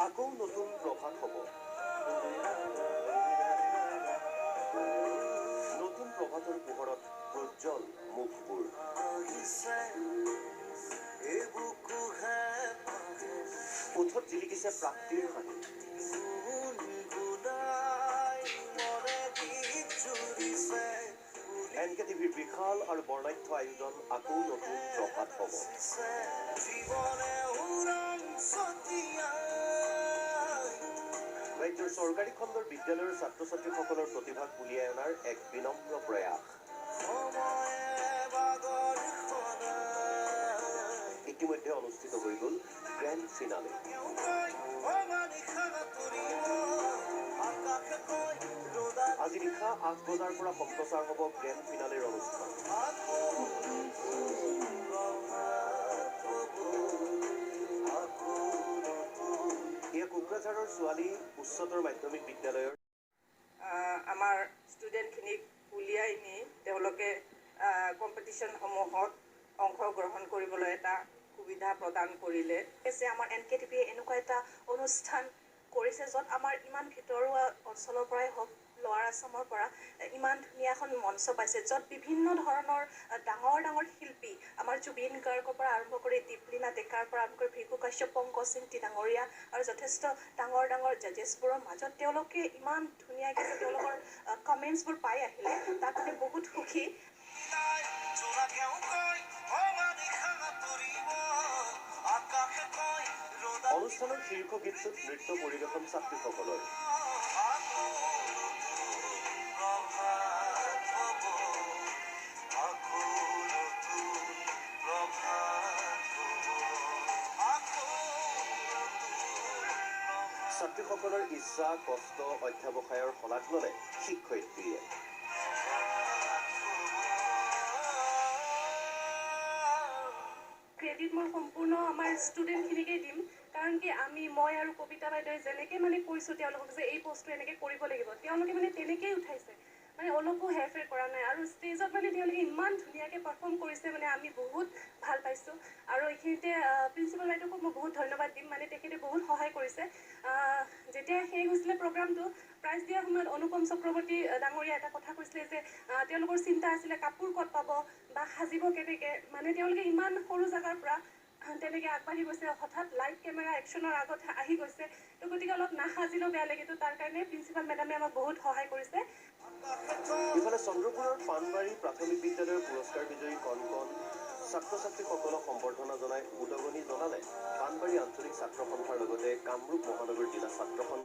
আকৌ নতুন প্ৰভাত হ'ব। নতুন প্ৰভাতৰ পোহৰত প্ৰজ্বল মুখবোৰ। ওঠত জিলিকিছে প্ৰাপ্তিৰ হাঁহি। NKtv বিশাল আৰু বৰ্ণাঢ্য আয়োজন আকৌ নতুন প্ৰভাত হ'ব। ৰাজ্যৰ চৰকাৰী খণ্ডৰ বিদ্যালয়ৰ ছাত্ৰ ছাত্ৰীসকলৰ প্ৰতিভাক উলিয়াই অনাৰ এক বিনম্ৰ প্ৰয়াস। ইতিমধ্যে অনুষ্ঠিত হৈ গ'ল গ্ৰেণ্ড ফিনালে। আজি নিশা 8 বজাৰ পৰা সম্প্ৰচাৰ হ'ব গ্ৰেণ্ড ফিনালেৰ অনুষ্ঠান। এয়া কোকৰাঝাৰৰ ছোৱালী উচ্চতৰ মাধ্যমিক বিদ্যালয়ৰ আমাৰ ষ্টুডেণ্টখিনিক উলিয়াই নি তেওঁলোকে কম্পিটিশ্যনসমূহত অংশগ্ৰহণ কৰিবলৈ এটা সুবিধা প্ৰদান কৰিলে। আমাৰ NKtv এনেকুৱা এটা অনুষ্ঠান কৰিছে য'ত আমাৰ ইমান ভিতৰুৱা অঞ্চলৰ পৰাই হওক লোৱাৰ আছামৰ পৰা ইমান ধুনীয়া এখন মঞ্চ পাইছে, য'ত বিভিন্ন ধৰণৰ ডাঙৰ ডাঙৰ শিল্পী আমাৰ জুবিন গাৰ্গৰ পৰা আৰম্ভ কৰি দীপলিনা ডেকাৰ পৰা আৰম্ভ কৰি ভিকু কাশ্যপ, পংকজ চিংটি ডাঙৰীয়া আৰু যথেষ্ট ডাঙৰ ডাঙৰ জাজেছবোৰৰ মাজত তেওঁলোকে ইমান ধুনীয়াকৈ যে তেওঁলোকৰ কমেণ্টছবোৰ পাই আহিলে তাত মানে বহুত সুখী। অনুষ্ঠানৰ শীৰ্ষ গীতটোত নৃত্য পৰিৱেশন ছাত্ৰীসকলৰ। ছাত্ৰীসকলৰ ইচ্ছা, কষ্ট, অধ্যাৱসায়ৰ শলাগ ল'লে শিক্ষয়িত্ৰীয়ে। ক্ৰেডিট মই সম্পূৰ্ণ আমাৰ ষ্টুডেণ্টখিনিকেই দিম, কাৰণ কি মই আৰু কবিতা বাইদেৱে যেনেকৈ মানে কৈছোঁ তেওঁলোকক যে এই বস্তু এনেকৈ কৰিব লাগিব, তেওঁলোকে মানে তেনেকৈয়ে উঠাইছে, মানে অলপো হেৰফেৰ কৰা নাই। আৰু ষ্টেজত মানে তেওঁলোকে ইমান ধুনীয়াকৈ পাৰফৰ্ম কৰিছে, মানে আমি বহুত ভাল পাইছোঁ। আৰু এইখিনিতে প্ৰিন্সিপাল বাইদেউকো মই বহুত ধন্যবাদ দিম, মানে তেখেতে বহুত সহায় কৰিছে। যেতিয়া শেষ হৈছিলে প্ৰগ্ৰামটো, প্ৰাইজ দিয়াৰ সময়ত অনুপম চক্ৰৱৰ্তী ডাঙৰীয়া এটা কথা কৈছিলে যে তেওঁলোকৰ চিন্তা আছিলে কাপোৰ ক'ত পাব বা সাজিব কেনেকৈ, মানে তেওঁলোকে ইমান সৰু জেগাৰ পৰা তেনেকৈ আগবাঢ়ি গৈছে, হঠাৎ লাইভ কেমেৰা একশ্যনৰ আগত আহি গৈছে। তো গতিকে অলপ নাসাজিলেও বেয়া লাগে, তো তাৰ কাৰণে প্ৰিন্সিপাল মেডামে আমাক বহুত সহায় কৰিছে। ইফালে চন্দ্ৰপুৰৰ পাণবাৰী প্ৰাথমিক বিদ্যালয়ৰ পুৰস্কাৰ বিজয়ী কণ ছাত্ৰ ছাত্ৰীসকলক সম্বৰ্ধনা জনাই উদগনি জনালে পাণবাৰী আঞ্চলিক ছাত্ৰ সন্থাৰ লগতে কামৰূপ মহানগৰ জিলা ছাত্ৰ সন্থা।